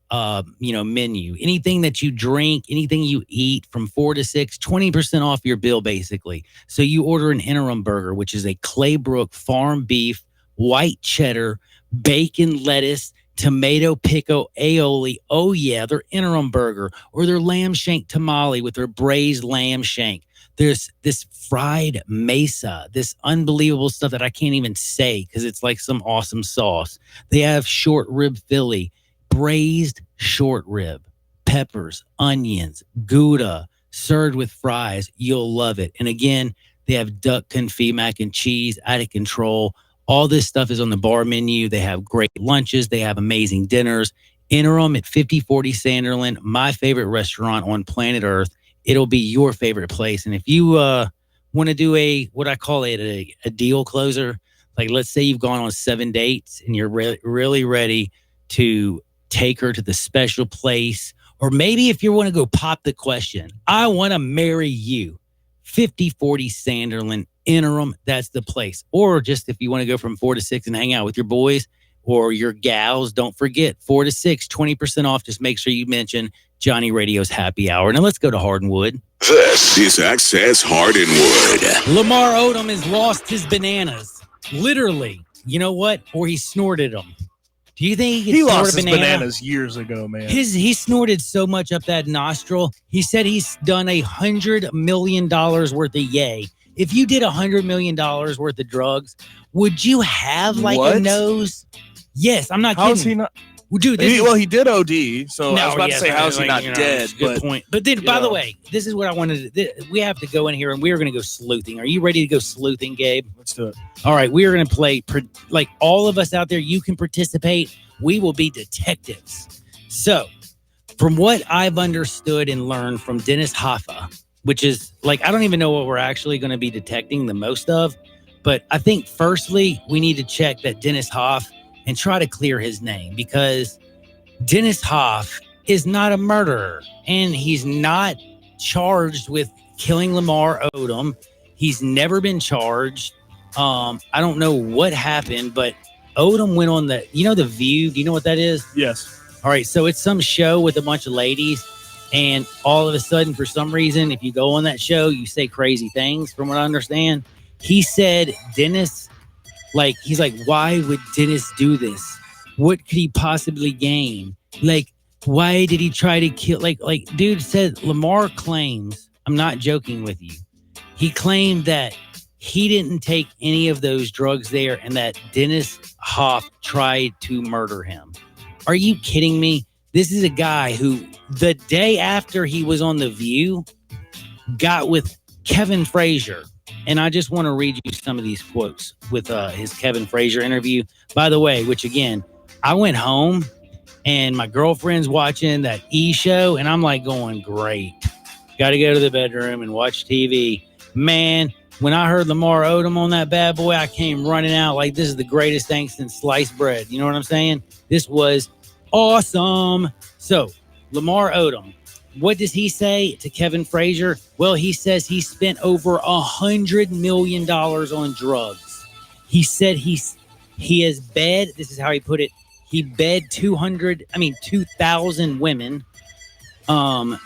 menu, anything that you drink, anything you eat from 4 to 6, 20% off your bill, basically. So you order an interim burger, which is a Claybrook farm beef, white cheddar, bacon, lettuce, tomato, pickle, aioli. Oh yeah, their interim burger, or their lamb shank tamale with their braised lamb shank. There's this fried mesa, this unbelievable stuff that I can't even say because it's like some awesome sauce. They have short rib Philly, braised short rib, peppers, onions, Gouda, served with fries. You'll love it. And again, they have duck confit, mac and cheese, out of control. All this stuff is on the bar menu. They have great lunches. They have amazing dinners. Interim at 5040 Sanderland, my favorite restaurant on planet Earth. It'll be your favorite place. And if you want to do what I call it, a deal closer, like let's say you've gone on 7 dates and you're really ready to take her to the special place, or maybe if you want to go pop the question, I want to marry you, 5040 Sanderland, Interim, that's the place. Or just if you want to go from 4 to 6 and hang out with your boys or your gals, don't forget 4 to 6, 20% off. Just make sure you mention Johnny Radio's happy hour. Now let's go to Hardwood. This is Access Hardwood. Lamar Odom has lost his bananas. Literally. You know what? Or he snorted them. Do you think he lost his bananas years ago, man? He snorted so much up that nostril. He said he's done $100 million worth of yay. If you did $100 million worth of drugs, would you have like a nose? Yes, I'm not kidding. How is he not? Well, dude, he did OD, so I was about to say, how is he not dead? Good point. But then, by the way, this is what I wanted to do. We have to go in here, and we are going to go sleuthing. Are you ready to go sleuthing, Gabe? Let's do it. All right, we are going to play, like all of us out there, you can participate. We will be detectives. So, from what I've understood and learned from Dennis Hoffa, which is like, I don't even know what we're actually going to be detecting the most of, but I think firstly, we need to check that Dennis Hoff and try to clear his name, because Dennis Hoff is not a murderer and he's not charged with killing Lamar Odom. He's never been charged. I don't know what happened, but Odom went on The View. Do you know what that is? Yes. All right. So it's some show with a bunch of ladies, and all of a sudden, for some reason, if you go on that show, you say crazy things, from what I understand. He said Dennis, he's like, why would Dennis do this? What could he possibly gain? Like, why did he try to kill? Like, dude said, Lamar claims, I'm not joking with you. He claimed that he didn't take any of those drugs there and that Dennis Hoff tried to murder him. Are you kidding me? This is a guy who, the day after he was on The View, got with Kevin Frazier. And I just want to read you some of these quotes with his Kevin Frazier interview. By the way, which again, I went home and my girlfriend's watching that show, and I'm like going, great. Got to go to the bedroom and watch TV. Man, when I heard Lamar Odom on that bad boy, I came running out like this is the greatest thing since sliced bread. You know what I'm saying? This was awesome. So, Lamar Odom. What does he say to Kevin Frazier? Well, he says he spent over $100 million on drugs. He said he has bed. This is how he put it. He bed 2,000 women. By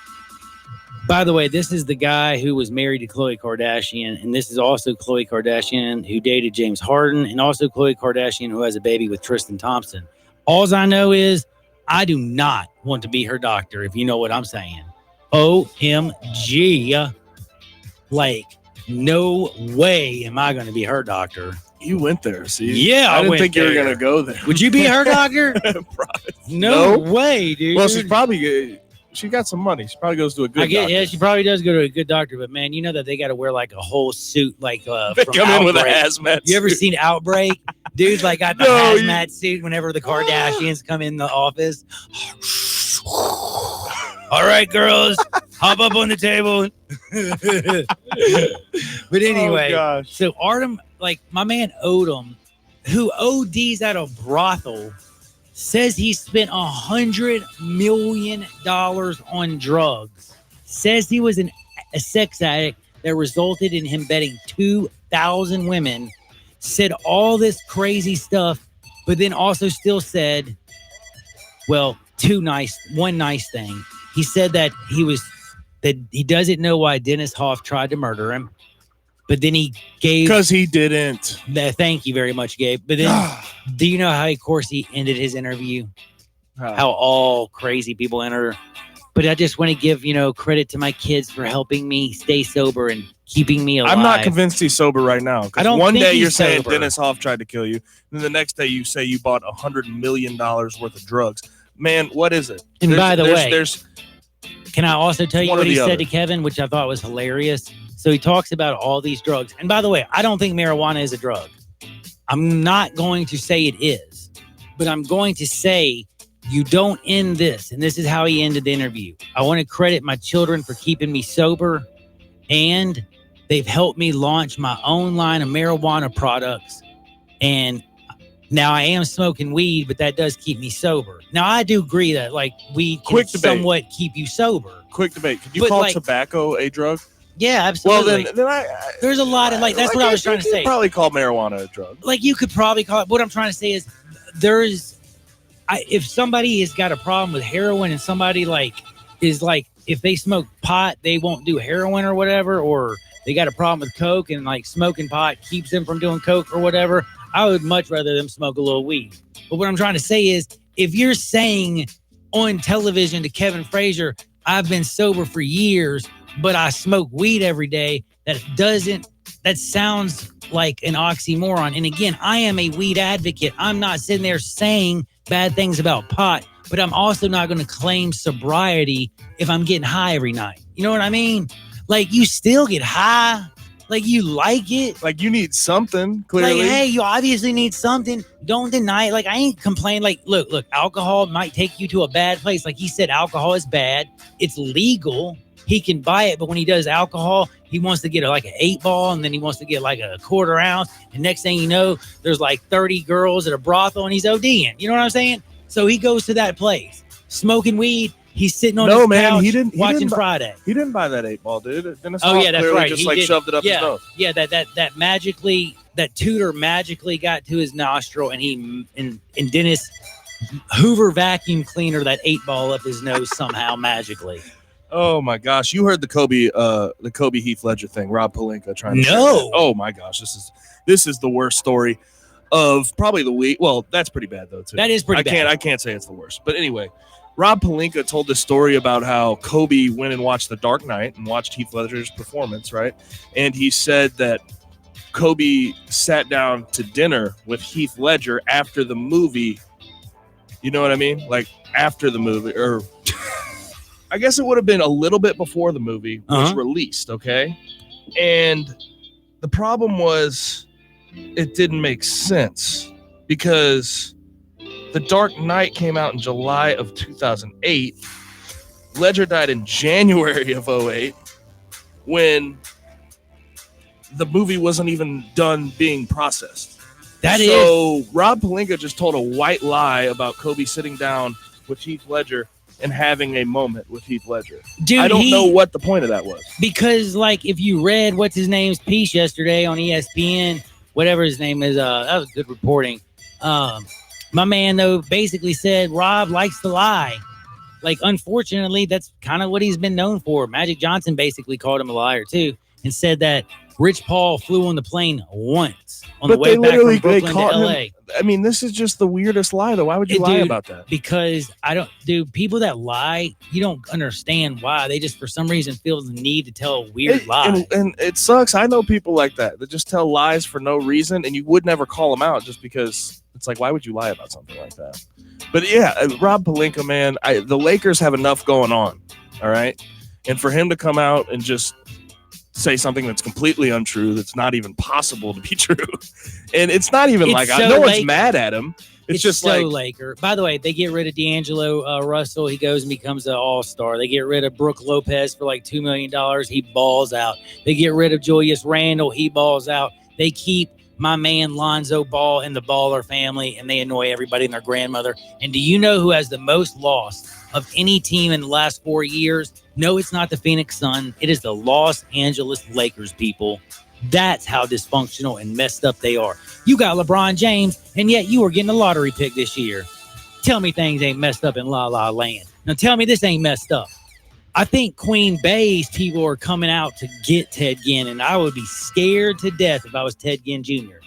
the way, this is the guy who was married to Khloe Kardashian, and this is also Khloe Kardashian who dated James Harden, and also Khloe Kardashian who has a baby with Tristan Thompson. All I know is I do not want to be her doctor, if you know what I'm saying. OMG. Like, no way am I going to be her doctor. You went there, see? Yeah, I didn't think you were going to go there. Would you be her doctor? No way, dude. Well, she's probably she got some money. She probably goes to a good doctor. Yeah, she probably does go to a good doctor, but man, you know that they got to wear like a whole suit, like they from come in with a Outbreak. hazmat You ever suit. seen Outbreak? Dude, like got the hazmat suit whenever the Kardashians come in the office. All right, girls, hop up on the table. But anyway, so Artem, like my man Odom, who ODs at a brothel, says he spent $100 million on drugs. says he was a sex addict that resulted in him betting 2,000 women, said all this crazy stuff, but then also still said, well, one nice thing. He said that he doesn't know why Dennis Hoff tried to murder him, but then he gave, because he didn't. Thank you very much, Gabe. But then, do you know how, of course, he ended his interview? How all crazy people enter. But I just want to give, credit to my kids for helping me stay sober and keeping me alive. I'm not convinced he's sober right now. I don't one think day he's you're saying sober. Dennis Hoff tried to kill you, and the next day you say you bought $100 million worth of drugs. Man, what is it? And by the way, there's can I also tell you one or what he the said other. to Kevin, which I thought was hilarious? So he talks about all these drugs. And by the way, I don't think marijuana is a drug. I'm not going to say it is, but I'm going to say you don't end this. And this is how he ended the interview. I want to credit my children for keeping me sober, and they've helped me launch my own line of marijuana products. And now I am smoking weed, but that does keep me sober. Now I do agree that weed can Quick debate. somewhat keep you sober. quick debate. Could you But, call like- tobacco a drug? Yeah, Well, absolutely. then I There's a lot of that's what I was trying to you say. Probably call marijuana a drug. You could probably call it. What I'm trying to say is if somebody has got a problem with heroin and somebody if they smoke pot, they won't do heroin or whatever, or they got a problem with coke and smoking pot keeps them from doing coke or whatever, I would much rather them smoke a little weed. But what I'm trying to say is, if you're saying on television to Kevin Frazier, I've been sober for years, but I smoke weed every day, that sounds like an oxymoron. And again, I am a weed advocate. I'm not sitting there saying bad things about pot, but I'm also not going to claim sobriety if I'm getting high every night. You know what I mean? You still get high. You like it. You need something, clearly. Hey, you obviously need something. Don't deny it. I ain't complaining. Look, alcohol might take you to a bad place. He said, alcohol is bad. It's legal. He can buy it, but when he does alcohol, he wants to get an 8-ball, and then he wants to get a quarter ounce. And next thing you know, there's 30 girls at a brothel, and he's ODing. You know what I'm saying? So he goes to that place, smoking weed. He's sitting on his couch he didn't watching buy- Friday. He didn't buy that 8-ball, dude. Dennis Oh Hoff yeah, that's clearly right. Just He did. shoved it up his nose. Yeah, that magically, that tutor magically got to his nostril, and and Dennis Hoover vacuum cleaner that 8-ball up his nose somehow magically. Oh my gosh, you heard the Kobe Heath Ledger thing? Rob Pelinka trying to. No. share that. Oh my gosh, this is the worst story of probably the week. Well, that's pretty bad though too. That is pretty bad. I can't say it's the worst, but anyway, Rob Pelinka told this story about how Kobe went and watched The Dark Knight and watched Heath Ledger's performance, right? And he said that Kobe sat down to dinner with Heath Ledger after the movie. You know what I mean? After the movie, or I guess it would have been a little bit before the movie was released, okay? And the problem was it didn't make sense because The Dark Knight came out in July of 2008. Ledger died in January of 2008 when the movie wasn't even done being processed. So Rob Pelinka just told a white lie about Kobe sitting down with Heath Ledger and having a moment with Heath Ledger. Dude, I don't know what the point of that was. Because if you read what's his name's piece yesterday on ESPN, whatever his name is, that was good reporting. My man though basically said Rob likes to lie. Unfortunately, that's kind of what he's been known for. Magic Johnson basically called him a liar too, and said that Rich Paul flew on the plane once on the way back from Brooklyn to LA. I mean, this is just the weirdest lie, though. Why would you lie about that? Because people that lie, you don't understand why. They just, for some reason, feel the need to tell a weird lie. And it sucks. I know people like that just tell lies for no reason, and you would never call them out just because it's why would you lie about something like that? But yeah, Rob Pelinka, man, the Lakers have enough going on, all right? And for him to come out and just say something that's completely untrue, that's not even possible to be true. And it's not even no one's mad at him. It's just so Laker. By the way, they get rid of D'Angelo Russell. He goes and becomes an all-star. They get rid of Brooke Lopez for $2 million. He balls out. They get rid of Julius Randle. He balls out. They keep my man Lonzo Ball and the Baller family, and they annoy everybody and their grandmother. And do you know who has the most loss of any team in the last 4 years? No, it's not the Phoenix Suns. It is the Los Angeles Lakers, people. That's how dysfunctional and messed up they are. You got LeBron James, and yet you are getting a lottery pick this year. Tell me things ain't messed up in La La Land. Now tell me this ain't messed up. I think Queen Bay's people are coming out to get Ted Ginn, and I would be scared to death if I was Ted Ginn Jr.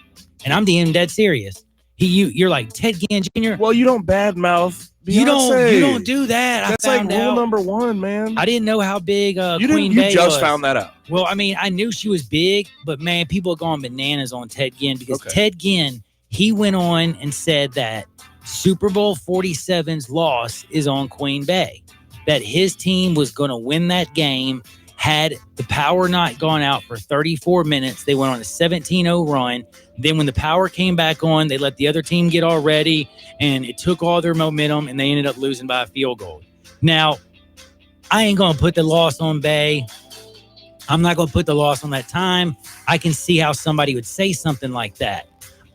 And I'm being dead serious. You're like, Ted Ginn Jr.? Well, you don't badmouth Beyonce. You don't do that. That's I found like rule out. number one, man. I didn't know how big Queen You Bey just was. found that out. Well, I mean, I knew she was big, but man, people are going bananas on Ted Ginn because Ted Ginn, he went on and said that Super Bowl 47's loss is on Queen Bey, that his team was going to win that game. Had the power not gone out for 34 minutes, they went on a 17-0 run. Then when the power came back on, they let the other team get all ready, and it took all their momentum, and they ended up losing by a field goal. Now, I ain't going to put the loss on Bey. I'm not going to put the loss on that time. I can see how somebody would say something like that.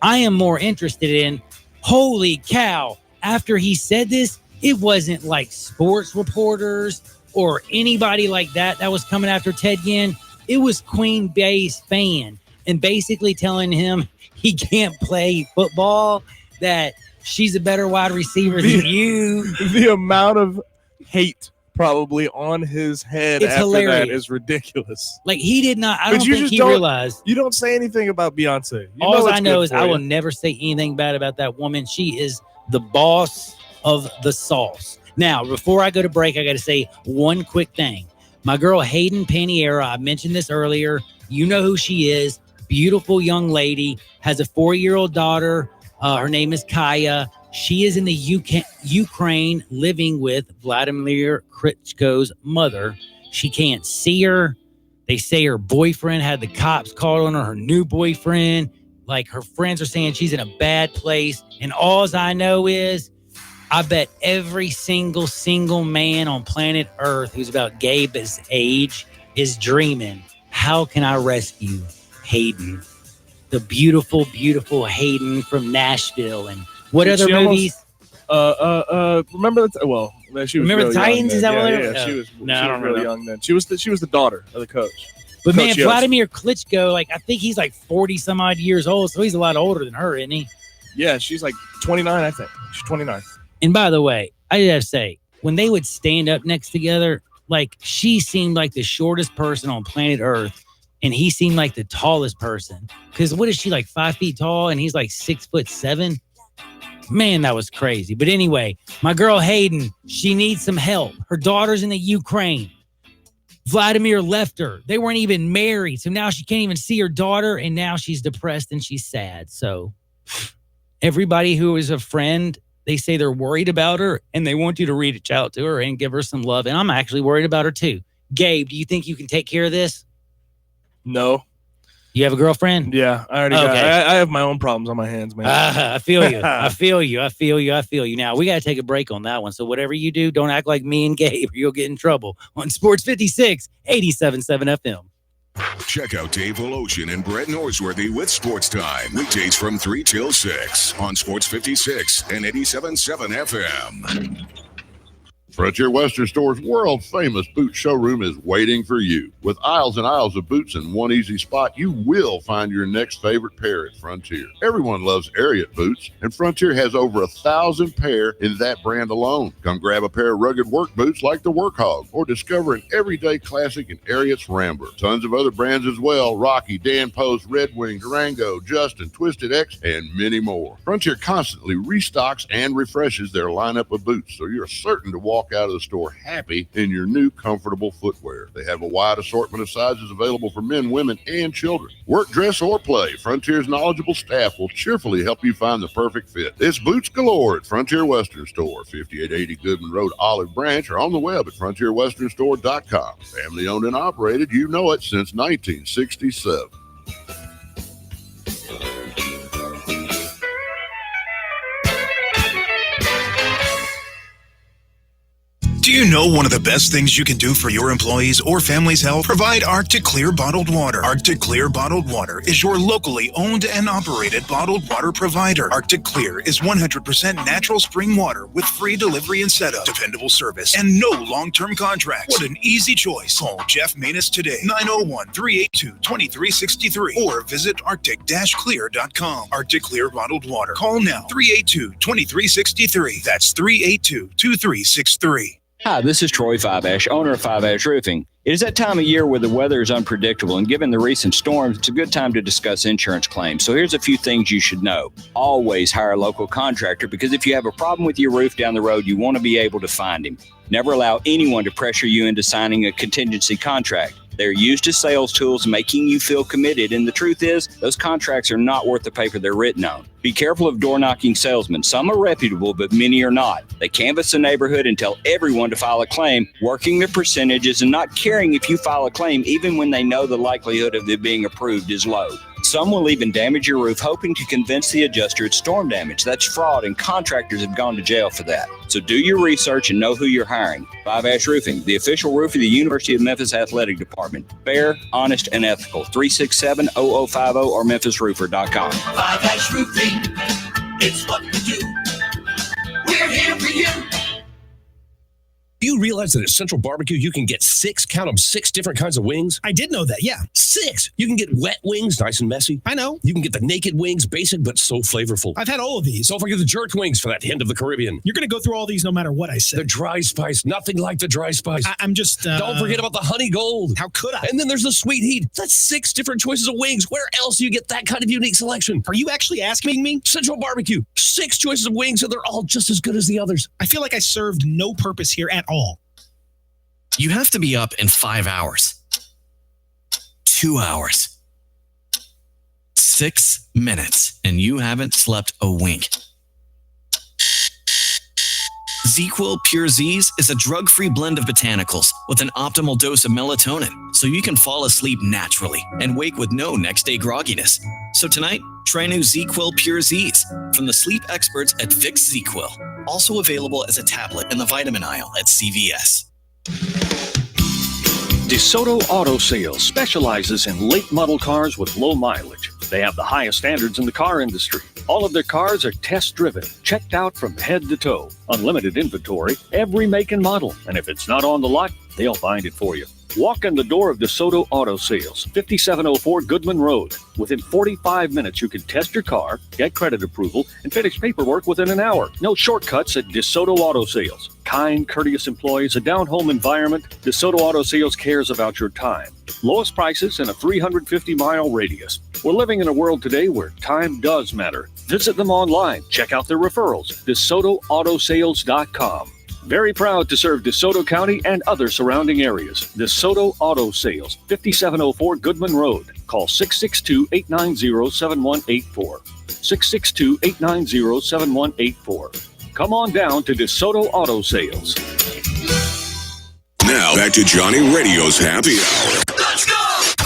I am more interested in, holy cow, after he said this, it wasn't like sports reporters or anybody like that was coming after Ted Ginn. It was Queen Bey's fan and basically telling him he can't play football, that she's a better wide receiver than you. The amount of hate probably on his head It's after hilarious. that is ridiculous. Like, he did not, I But don't you think just he don't- realized. You don't say anything about Beyonce. You All I it's know good is for I you. will never say anything bad about that woman. She is the boss of the sauce. Now, before I go to break, I got to say one quick thing. My girl Hayden Paniera, I mentioned this earlier. You know who she is. Beautiful young lady, has a 4-year-old daughter. Her name is Kaya. She is in the Ukraine living with Vladimir Klitschko's mother. She can't see her. They say her boyfriend had the cops called on her new boyfriend. Like, her friends are saying she's in a bad place. And all I know is, I bet every single man on planet Earth who's about Gabe's age is dreaming, how can I rescue Hayden? The beautiful, beautiful Hayden from Nashville. And what other She movies? Remember she was Remember real the Titans? young then. Is that yeah, what yeah, it was? she was, No, she I was don't real know. young then. She was the daughter of the coach. But man, Coach Yost. Vladimir Klitschko, like, I think he's like 40 some odd years old. So he's a lot older than her, isn't he? Yeah, she's like 29, I think. She's 29. And by the way, I just have to say, when they would stand up next together, like, she seemed like the shortest person on planet Earth, and he seemed like the tallest person. Because what is she, like 5 feet tall, and he's like 6'7"? Man, that was crazy. But anyway, my girl Hayden, she needs some help. Her daughter's in the Ukraine. Vladimir left her. They weren't even married. So now she can't even see her daughter, and now she's depressed and she's sad. So everybody who is a friend, they say they're worried about her and they want you to reach out to her and give her some love. And I'm actually worried about her too. Gabe, do you think you can take care of this? No. You have a girlfriend? Yeah, I already got Okay. I have my own problems on my hands, man. I feel you. I feel you. Now, we got to take a break on that one. So whatever you do, don't act like me and Gabe or you'll get in trouble on Sports 56, 87.7 FM. Check out Dave Voloshin and Brett Norsworthy with Sports Time. Weekdays from 3 till 6 on Sports 56 and 87.7 FM. Frontier Western Store's world-famous boot showroom is waiting for you. With aisles and aisles of boots in one easy spot, you will find your next favorite pair at Frontier. Everyone loves Ariat boots, and Frontier has over 1,000 pair in that brand alone. Come grab a pair of rugged work boots like the Workhog, or discover an everyday classic in Ariat's Rambler. Tons of other brands as well: Rocky, Dan Post, Red Wing, Durango, Justin, Twisted X, and many more. Frontier constantly restocks and refreshes their lineup of boots, so you're certain to walk out of the store happy in your new comfortable footwear. They have a wide assortment of sizes available for men, women, and children. Work, dress, or play, Frontier's knowledgeable staff will cheerfully help you find the perfect fit. It's boots galore at Frontier Western Store, 5880 Goodman Road, Olive Branch, or on the web at frontierwesternstore.com. Family owned and operated, you know it, since 1967. Do you know one of the best things you can do for your employees or family's health? Provide Arctic Clear bottled water. Arctic Clear bottled water is your locally owned and operated bottled water provider. Arctic Clear is 100% natural spring water with free delivery and setup, dependable service, and no long-term contracts. What an easy choice. Call Jeff Manus today, 901-382-2363, or visit arctic-clear.com. Arctic Clear bottled water. Call now, 382-2363. That's 382-2363. Hi, this is Troy Five-Ash, owner of Five-Ash Roofing. It is that time of year where the weather is unpredictable, and given the recent storms, it's a good time to discuss insurance claims. So here's a few things you should know. Always hire a local contractor, because if you have a problem with your roof down the road, you want to be able to find him. Never allow anyone to pressure you into signing a contingency contract. They're used as sales tools, making you feel committed, and the truth is, those contracts are not worth the paper they're written on. Be careful of door-knocking salesmen. Some are reputable, but many are not. They canvass the neighborhood and tell everyone to file a claim, working the percentages and not caring if you file a claim, even when they know the likelihood of it being approved is low. Some will even damage your roof, hoping to convince the adjuster it's storm damage. That's fraud, and contractors have gone to jail for that. So do your research and know who you're hiring. Five-Ash Roofing, the official roof of the University of Memphis Athletic Department. Fair, honest, and ethical. 367-0050 or memphisroofer.com. Five-Ash Roofing, it's what we do. We're here for you. Do you realize that at Central Barbecue, you can get 6 different kinds of wings? I did know that, yeah. 6! You can get wet wings, nice and messy. I know. You can get the naked wings, basic but so flavorful. I've had all of these. Don't forget the jerk wings for that hint of the Caribbean. You're going to go through all these no matter what I say. The dry spice, nothing like the dry spice. I'm just... Don't forget about the honey gold. How could I? And then there's the sweet heat. That's 6 different choices of wings. Where else do you get that kind of unique selection? Are you actually asking me? Central Barbecue. 6 choices of wings, and they're all just as good as the others. I feel like I served no purpose here at all. You have to be up in 5 hours, 2 hours, 6 minutes, and you haven't slept a wink. ZzzQuil Pure Z's is a drug-free blend of botanicals with an optimal dose of melatonin, so you can fall asleep naturally and wake with no next-day grogginess. So tonight, try new ZzzQuil Pure Z's from the sleep experts at Fix ZzzQuil. Also available as a tablet in the vitamin aisle at CVS. DeSoto Auto Sales specializes in late model cars with low mileage. They have the highest standards in the car industry. All of their cars are test-driven, checked out from head to toe. Unlimited inventory, every make and model. And if it's not on the lot, they'll find it for you. Walk in the door of DeSoto Auto Sales, 5704 Goodman Road. Within 45 minutes, you can test your car, get credit approval, and finish paperwork within an hour. No shortcuts at DeSoto Auto Sales. Kind, courteous employees, a down-home environment. DeSoto Auto Sales cares about your time. Lowest prices in a 350-mile radius. We're living in a world today where time does matter. Visit them online. Check out their referrals. DeSotoAutosales.com. Very proud to serve DeSoto County and other surrounding areas. DeSoto Auto Sales, 5704 Goodman Road. Call 662-890-7184. 662-890-7184. Come on down to DeSoto Auto Sales. Now back to Johnny Radio's Happy Hour. Let's go!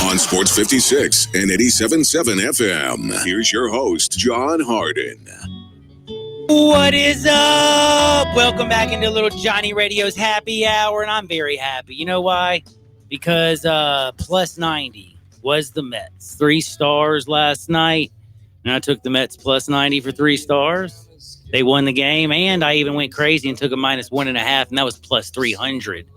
On Sports 56 and 87.7 FM. Here's your host, John Harden. What is up? Welcome back into little Johnny Radio's Happy Hour, and I'm very happy. You know why? Because plus 90 was the Mets. 3 stars last night, and I took the Mets plus 90 for 3 stars. They won the game, and I even went crazy and took a minus 1.5, and that was plus 300.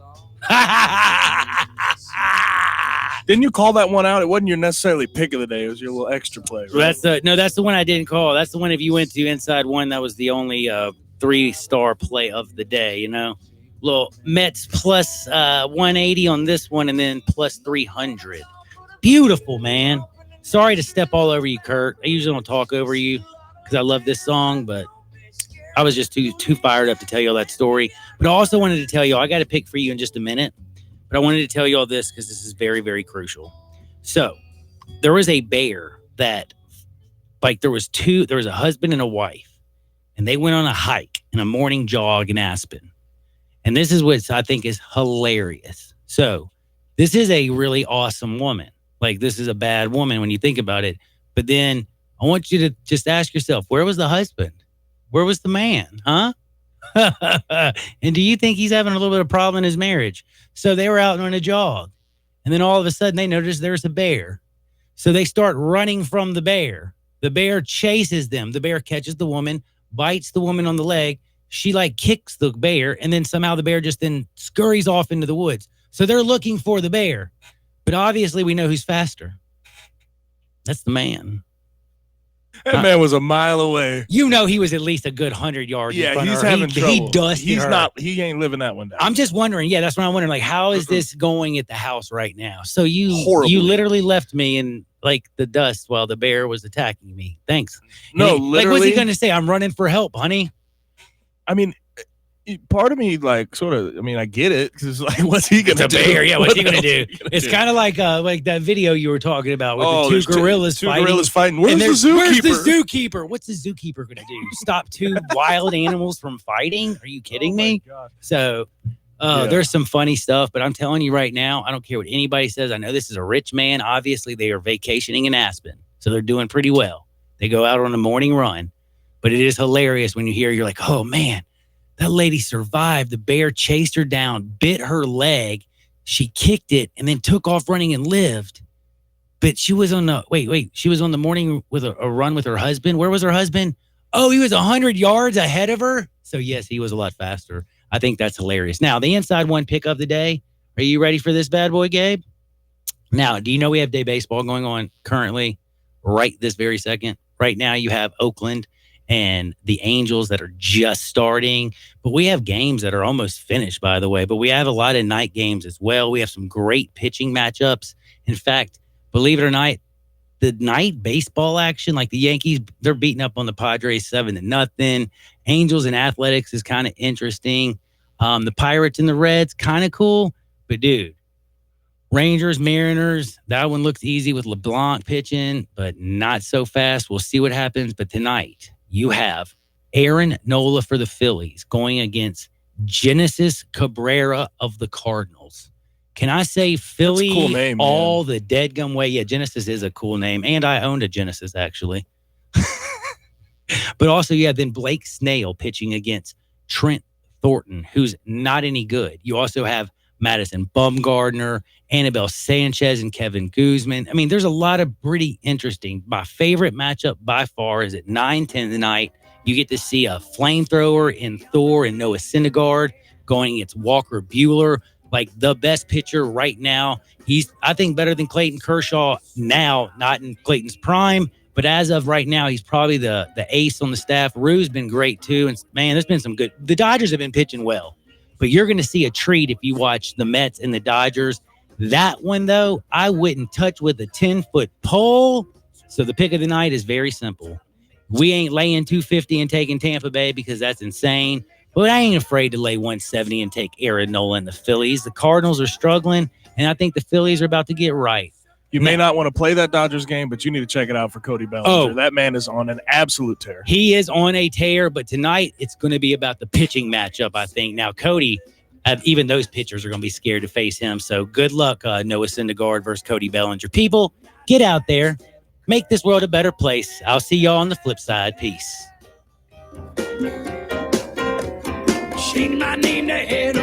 Didn't you call that one out? It wasn't your necessarily pick of the day. It was your little extra play. Right? That's the one I didn't call. That's the one if you went to Inside One, that was the only 3-star play of the day, you know? Little Mets plus 180 on this one and then plus 300. Beautiful, man. Sorry to step all over you, Kurt. I usually don't talk over you because I love this song, but I was just too fired up to tell you all that story. But I also wanted to tell you, I got to pick for you in just a minute. But I wanted to tell you all this because this is very, very crucial. So there was a bear that, there was a husband and a wife, and they went on a hike and a morning jog in Aspen. And this is what I think is hilarious. So this is a really awesome woman. Like, this is a bad woman when you think about it. But then I want you to just ask yourself, where was the husband? Where was the man? Huh? And do you think he's having a little bit of problem in his marriage? So they were out on a jog, and then all of a sudden they notice there's a bear. So they start running from the bear. The bear chases them. The bear catches the woman, bites the woman on the leg. She like kicks the bear, and then somehow the bear just then scurries off into the woods. So they're looking for the bear, but obviously we know who's faster. That's the man. That man was a mile away. You know he was at least a good 100 yards. in Yeah, front he's of her. having trouble. He dusted He's her. not. He ain't living that one down. I'm just wondering. Yeah, that's what I'm wondering. Like, how is this going at the house right now? So Horribly. you literally left me in like the dust while the bear was attacking me. Thanks. No, And literally. Like, what's he going to say? I'm running for help, honey. I mean, part of me like sort of. I mean, I get it because like, what's he gonna It's a do? bear. Yeah, what's he What going to else do? is he gonna It's do? kind of like that video you were talking about with the there's two gorillas two fighting. gorillas fighting. Where's And the there's- zookeeper? Where's the zookeeper? What's the zookeeper going to do? Stop two wild animals from fighting? Are you kidding me? So Yeah. there's some funny stuff, but I'm telling you right now, I don't care what anybody says. I know this is a rich man. Obviously, they are vacationing in Aspen, so they're doing pretty well. They go out on a morning run, but it is hilarious when you hear, you're like, oh man, that lady survived. The bear chased her down, bit her leg. She kicked it and then took off running and lived. But she was on the she was on the morning with a run with her husband. Where was her husband? Oh, he was 100 yards ahead of her. So yes, he was a lot faster. I think that's hilarious. Now, the inside one pick of the day. Are you ready for this bad boy, Gabe? Now, do you know we have day baseball going on currently right this very second? Right now, you have Oakland and the Angels that are just starting. But we have games that are almost finished, by the way. But we have a lot of night games as well. We have some great pitching matchups. In fact, believe it or not, the night baseball action, like the Yankees, they're beating up on the Padres 7-0. Angels and Athletics is kind of interesting. The Pirates and the Reds, kind of cool. But dude, Rangers, Mariners, that one looks easy with LeBlanc pitching, but not so fast. We'll see what happens. But tonight, you have Aaron Nola for the Phillies going against Genesis Cabrera of the Cardinals. Can I say Philly That's a cool name, all the dead gum way? Yeah, Genesis is a cool name. And I owned a Genesis, actually. But also, yeah, then Blake Snell pitching against Trent Thornton, who's not any good. You also have Madison Bumgarner, Annabelle Sanchez, and Kevin Guzman. I mean, there's a lot of pretty interesting. My favorite matchup by far is at 9-10 tonight. You get to see a flamethrower in Thor and Noah Syndergaard going against Walker Buehler, like the best pitcher right now. He's, I think, better than Clayton Kershaw now, not in Clayton's prime, but as of right now, he's probably the ace on the staff. Rue's been great too. And man, there's been some good. The Dodgers have been pitching well, but you're going to see a treat if you watch the Mets and the Dodgers. That one, though, I wouldn't touch with a 10-foot pole. So the pick of the night is very simple. We ain't laying 250 and taking Tampa Bay because that's insane. But I ain't afraid to lay 170 and take Aaron Nola and the Phillies. The Cardinals are struggling, and I think the Phillies are about to get right. You may not want to play that Dodgers game, but you need to check it out for Cody Bellinger. Oh. That man is on an absolute tear. He is on a tear, but tonight it's going to be about the pitching matchup, I think. Now, Cody, even those pitchers are going to be scared to face him. So good luck, Noah Syndergaard versus Cody Bellinger. People, get out there. Make this world a better place. I'll see y'all on the flip side. Peace. Shake my name to head